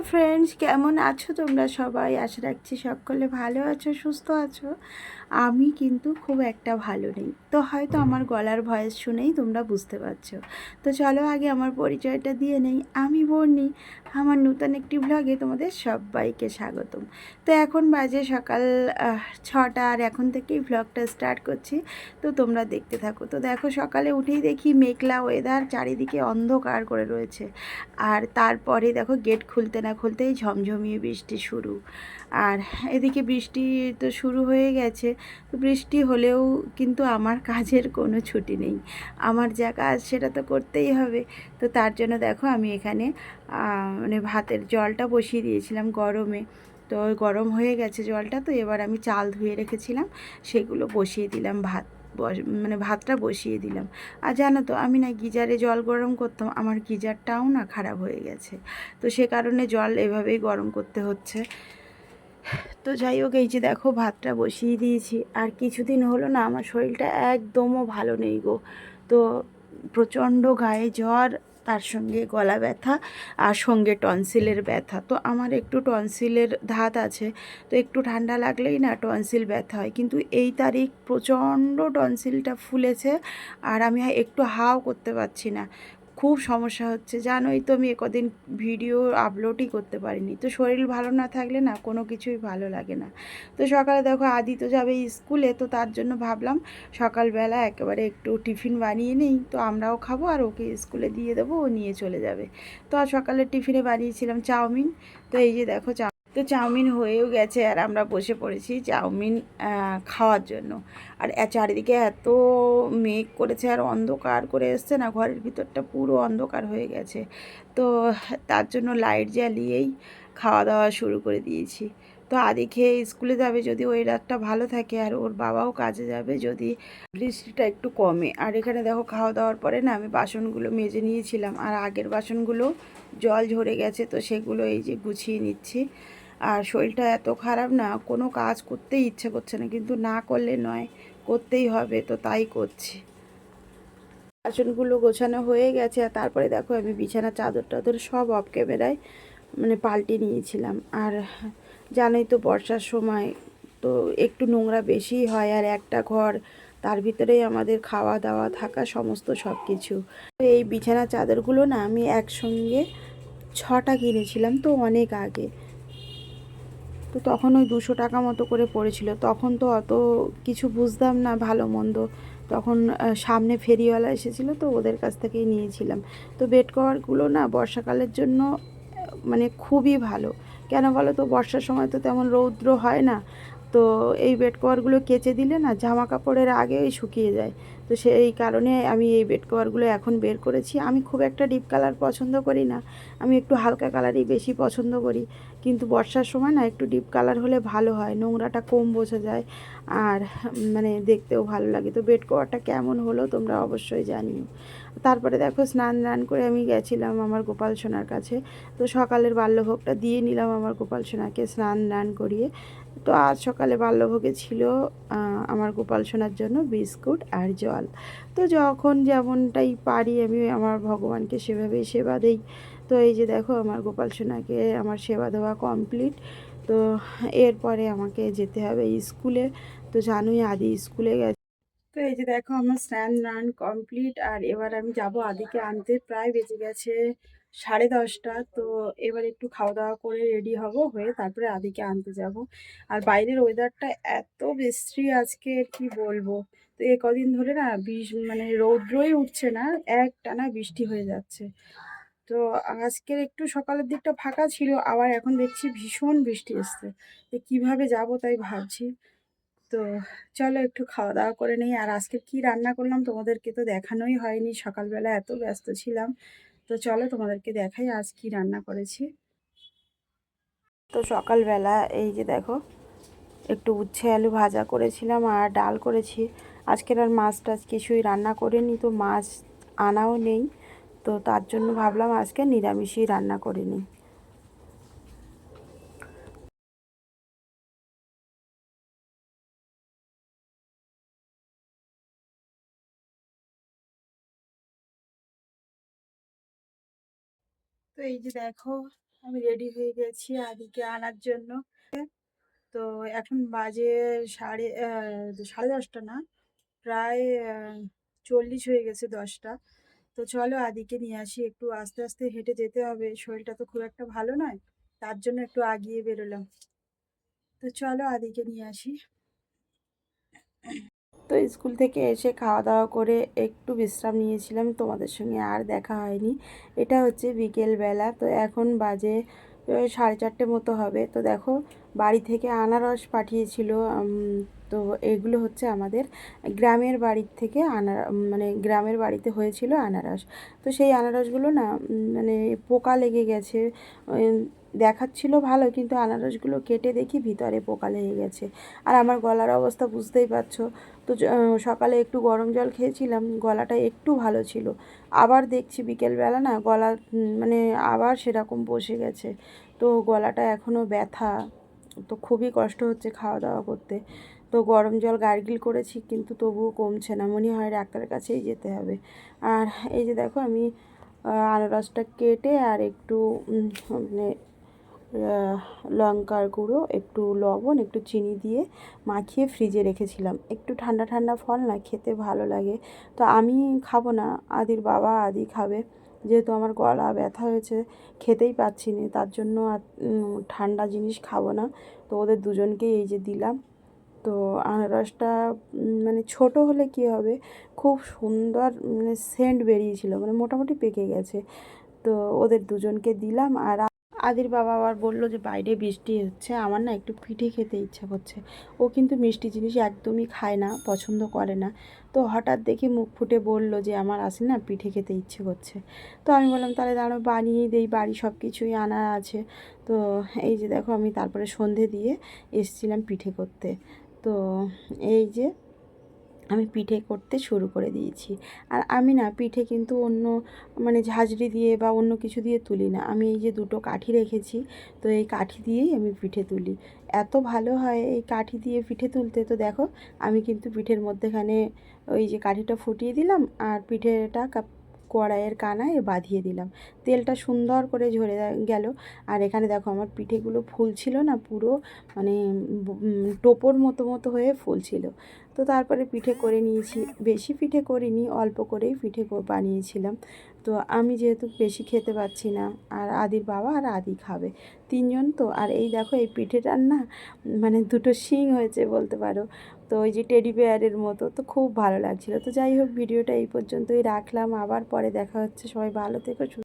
Hello friends, কেমন আছো তোমরা সবাই? আশা রাখছি সকলে ভালো আছো, সুস্থ আছো। আমি কিন্তু খুব একটা ভালো নেই, তো হয়তো আমার গলার ভয়েস শুনেই তোমরা বুঝতে পারছো। তো চলো আগে আমার পরিচয়টা দিয়ে নেই। আমি বর্ণি, আমার নতুন একটি ভ্লগে তোমাদের সবাইকে স্বাগতম। তো এখন বাজে সকাল 6টা, আর এখন থেকেই ভ্লগটা স্টার্ট করছি। তো তোমরা দেখতে থাকো। তো দেখো, সকালে উঠেই দেখি মেঘলা ওয়েদার, চারিদিকে অন্ধকার করে রয়েছে। আর তারপরে দেখো, গেট খুলতে না খুলতেই ঝমঝমিয়ে বৃষ্টি শুরু। আর এদিকে বৃষ্টি তো শুরু হয়ে গেছে। তো বৃষ্টি হলেও কিন্তু আমার কাজের কোনো ছুটি নেই। আমার যা কাজ সেটা তো করতেই হবে। তো তার জন্য দেখো, আমি এখানে মানে ভাতের জলটা বসিয়ে দিয়েছিলাম গরমে। তো গরম হয়ে গেছে জলটা, তো এবার আমি চাল ধুয়ে রেখেছিলাম, সেগুলো বসিয়ে দিলাম। মানে ভাতটা বসিয়ে দিলাম। আর জানো তো, আমি না গিজারে জল গরম করতাম, আমার গিজারটাও না খারাপ হয়ে গেছে। তো সে কারণে জল এভাবেই গরম করতে হচ্ছে। তো যাই হোক, এই যে দেখো ভাতটা বসিয়ে দিয়েছি। আর কিছুদিন হলো না, আমার শরীরটা একদমও ভালো নেই গো। তো প্রচণ্ড গায়ে জ্বর, তার সঙ্গে গলা ব্যথা, আর সঙ্গে টনসিলের ব্যথা। তো আমার একটু টনসিলের ধাত আছে, তো একটু ঠান্ডা লাগলেই না টনসিল ব্যথা হয়। কিন্তু এই তারিখ প্রচণ্ড টনসিলটা ফুলেছে, আর আমি একটু হাও করতে পারছি না। খুব সমস্যা হচ্ছে, জানোই তো আমি কদিন ভিডিও আপলোডই করতে পারিনি। তো শরীর ভালো না থাকলে না কোনো কিছুই ভালো লাগে না। তো সকালে দেখো, আদি তো যাবে স্কুলে, তো তার জন্য ভাবলাম সকালবেলা একেবারে একটু টিফিন বানিয়ে নিই, তো আমরাও খাবো আর ওকে স্কুলে দিয়ে দেবো, ও নিয়ে চলে যাবে। তো আর সকালে টিফিনে বানিয়েছিলাম চাউমিন। তো এই যে দেখো, তো চাউমিন হয়েও গেছে, আর আমরা বসে পড়েছি চাউমিন খাওয়ার জন্য। আর চারিদিকে এত মেঘ করেছে আর অন্ধকার করে এসছে না, ঘরের ভিতরটা পুরো অন্ধকার হয়ে গেছে। তো তার জন্য লাইট জ্বালিয়েই খাওয়া দাওয়া শুরু করে দিয়েছি। তো আদি খেয়ে স্কুলে যাবে যদি ওয়েদারটা ভালো থাকে, আর ওর বাবাও কাজে যাবে যদি বৃষ্টিটা একটু কমে। আর এখানে দেখো, খাওয়া দাওয়ার পরে না আমি বাসনগুলো মেজে নিয়েছিলাম, আর আগের বাসনগুলো জল ঝরে গেছে, তো সেগুলো এই যে গুছিয়ে নিচ্ছি। আর শরীরটা এত খারাপ না, কোনো কাজ করতেই ইচ্ছে করছে না, কিন্তু না করলে নয়, করতেই হবে, তো তাই করছি। বাসনগুলো গোছানো হয়ে গেছে, আর তারপরে দেখো আমি বিছানা চাদর টাদর সব অফ ক্যামেরায় মানে পাল্টে নিয়েছিলাম। আর জানোই তো বর্ষার সময় তো একটু নোংরা বেশি হয়, আর একটা ঘর, তার ভিতরেই আমাদের খাওয়া দাওয়া থাকা সমস্ত সব কিছু। তো এই বিছানা চাদরগুলো না আমি একসঙ্গে 6টা কিনেছিলাম, তো অনেক আগে। তো তখন ওই 200 টাকা মতো করে পড়েছিল। তখন তো অত কিছু বুঝতাম না ভালো মন্দ। তখন সামনে ফেরিওয়ালা এসেছিলো, তো ওদের কাছ থেকেই নিয়েছিলাম। তো বেড কভারগুলো না বর্ষাকালের জন্য মানে খুবই ভালো। কেন বলো তো, বর্ষার সময় তো তেমন রৌদ্র হয় না। তো এই বেড কভারগুলো কেচে দিলে না জামা কাপড়ের আগেই শুকিয়ে যায়। তো সেই কারণে আমি এই বেড কভারগুলো এখন বের করেছি। আমি খুব একটা ডিপ কালার পছন্দ করি না, আমি একটু হালকা কালারই বেশি পছন্দ করি। কিন্তু বর্ষার সময় না একটু ডিপ কালার হলে ভালো হয়, নোংরাটা কম বোঝা যায়, আর মানে দেখতেও ভালো লাগে। তো বেড কভারটা কেমন হলো তোমরা অবশ্যই জানিও। তারপরে দেখো, স্নান করে আমি গেছিলাম আমার গোপাল সোনার কাছে। তো সকালের বাল্যভোগটা দিয়ে নিলাম আমার গোপাল সোনাকে স্নান করিয়ে। তো আজ সকালে বাল্যভোগে ছিল আমার গোপাল সোনার জন্য বিস্কুট আর জল। তো যখন যেমনটাই পারি আমি আমার ভগবানকে সেভাবেই সেবা দেই। তো এই যে দেখো, আমার গোপাল সোনাকে আমার সেবা দেওয়া কমপ্লিট। তো এরপরে আমাকে যেতে হবে স্কুলে। তো জানোই আদি স্কুলে গেছে। তো এই যে দেখো, আমার স্নান কমপ্লিট, আর এবার আমি যাব আদিকে আনতে। প্রায় বেজে গেছে 10:30। তো এবার একটু খাওয়া দাওয়া করে রেডি হব, হয়ে তারপরে আদিকে আনতে যাব। আর বাইরের ওয়েদারটা এত বিশ্রী আজকে, কি বলবো। তো এ কদিন ধরে না মানে রৌদ্রই উঠছে না, একটানা বৃষ্টি হয়ে যাচ্ছে। তো আজকের একটু সকালের দিকটা ফাঁকা ছিল, আবার এখন দেখছি ভীষণ বৃষ্টি এসছে। তো কিভাবে যাব তাই ভাবছি। তো চলো একটু খাওয়া দাওয়া করে নিই। আর আজকে কি রান্না করলাম তোমাদেরকে তো দেখানোই হয়নি, সকালবেলা এত ব্যস্ত ছিলাম। তো চলো তোমাদেরকে দেখাই আজ কি রান্না করেছি। তো সকালবেলা এই যে দেখো, একটু উচ্ছে আলু ভাজা করেছিলাম আর ডাল করেছি। আজকের আর মাছ টাছ কিছুই রান্না করিনি, তো মাছ আনাও নেই। তো তার জন্য ভাবলাম আজকে নিরামিষই রান্না করে নিই। তো এই যে দেখো, আমি রেডি হয়ে গেছি আদিকে আনার জন্য। তো এখন বাজে সাড়ে 10টা না, প্রায় 40 হয়ে গেছে 10টা। তো চলো আদিকে নিয়ে আসি, একটু আস্তে আস্তে হেঁটে যেতে হবে, শরীরটা তো খুব একটা ভালো নয়, তার জন্য একটু আগিয়ে বেরোলাম। তো চলো আদিকে নিয়ে আসি। তো স্কুল থেকে এসে খাওয়া দাওয়া করে একটু বিশ্রাম নিয়েছিলাম, তোমাদের সঙ্গে আর দেখা হয়নি। এটা হচ্ছে বিকেলবেলা, তো এখন বাজে 4:30 মতো হবে। তো দেখো বাড়ি থেকে আনারস পাঠিয়েছিল। তো এগুলো হচ্ছে আমাদের গ্রামের বাড়ির থেকে মানে গ্রামের বাড়িতে হয়েছিল আনারস। তো সেই আনারসগুলো না মানে পোকা লেগে গেছে। দেখাচ্ছিল ভালো, কিন্তু আনারসগুলো কেটে দেখি ভিতরে পোকা লেগে গেছে। আর আমার গলার অবস্থা বুঝতেই পারছো। তো সকালে একটু গরম জল খেয়েছিলাম, গলাটা একটু ভালো ছিল। আবার দেখছি বিকেলবেলা না গলা মানে আবার সেরকম বসে গেছে। তো গলাটা এখনও ব্যথা, তো খুবই কষ্ট হচ্ছে খাওয়া দাওয়া করতে। তো গরম জল গার্গিল করেছি, কিন্তু তবুও কমছে না, মনে হয় ডাক্তারের কাছেই যেতে হবে। আর এই যে দেখো আমি আনারসটা কেটে আর একটু মানে লঙ্কার গুঁড়ো, একটু লবণ, একটু চিনি দিয়ে মাখিয়ে ফ্রিজে রেখেছিলাম। একটু ঠান্ডা ঠান্ডা ফল না খেতে ভালো লাগে। তো আমি খাবো না, আদির বাবা আদি খাবে। যেহেতু আমার গলা ব্যথা হয়েছে, খেতেই পাচ্ছি না, তার জন্য আর ঠান্ডা জিনিস খাবো না। তো ওদের দুজনকেই এই যে দিলাম। তো আনারসটা মানে ছোট হলে কী হবে, খুব সুন্দর মানে সেন্ট বেরিয়েছিল, মানে মোটামুটি পেকে গেছে। তো ওদের দুজনকে দিলাম। আর আদির বাবা আবার বললো যে বাইরে বৃষ্টি হচ্ছে, আমার না একটু পিঠে খেতে ইচ্ছা করছে। ও কিন্তু মিষ্টি জিনিস একদমই খায় না, পছন্দ করে না। তো হঠাৎ দেখি মুখ ফুটে বলল যে আমার আসে না পিঠে খেতে ইচ্ছে করছে। তো আমি বললাম তাহলে দাঁড়াও বানিয়েই দেই, বাড়ি সব কিছুই আনা আছে। তো এই যে দেখো আমি তারপরে সন্ধে দিয়ে এসছিলাম পিঠে করতে। তো এই যে আমি পিঠে করতে শুরু করে দিয়েছি। আর আমি না পিঠে কিন্তু অন্য মানে ঝাঁঝরি দিয়ে বা অন্য কিছু দিয়ে তুলি না, আমি এই যে দুটো কাঠি রেখেছি, তো এই কাঠি দিয়েই আমি পিঠে তুলি। এত ভালো হয় এই কাঠি দিয়ে পিঠে তুলতে। তো দেখো আমি কিন্তু পিঠের মধ্যেখানে ওই যে কাঠিটা ফুটিয়ে দিলাম, আর পিঠেটা কড়াইয়ের কানায় বাঁধিয়ে দিলাম, তেলটা সুন্দর করে ঝরে গেল। আর এখানে দেখো আমার পিঠেগুলো ফুলছিল না পুরো, মানে টোপর মতো মতো হয়ে ফুলছিল। তো তারপরে পিঠে করে নিয়েছি, বেশি পিঠে করিনি, অল্প করেই পিঠে বানিয়েছিলাম। তো আমি যেহেতু বেশি খেতে পারছি না, আর আদির বাবা আর আদি খাবে, তিনজন তো। আর এই দেখো এই পিঠেটার না মানে দুটো শিং হয়েছে বলতে পারো, তো ওই যে টেডি বেয়ারের মতো, তো খুব ভালো লাগছিলো। তো যাই হোক ভিডিওটা এই পর্যন্তই রাখলাম, আবার পরে দেখা হচ্ছে, সবাই ভালো থেকো।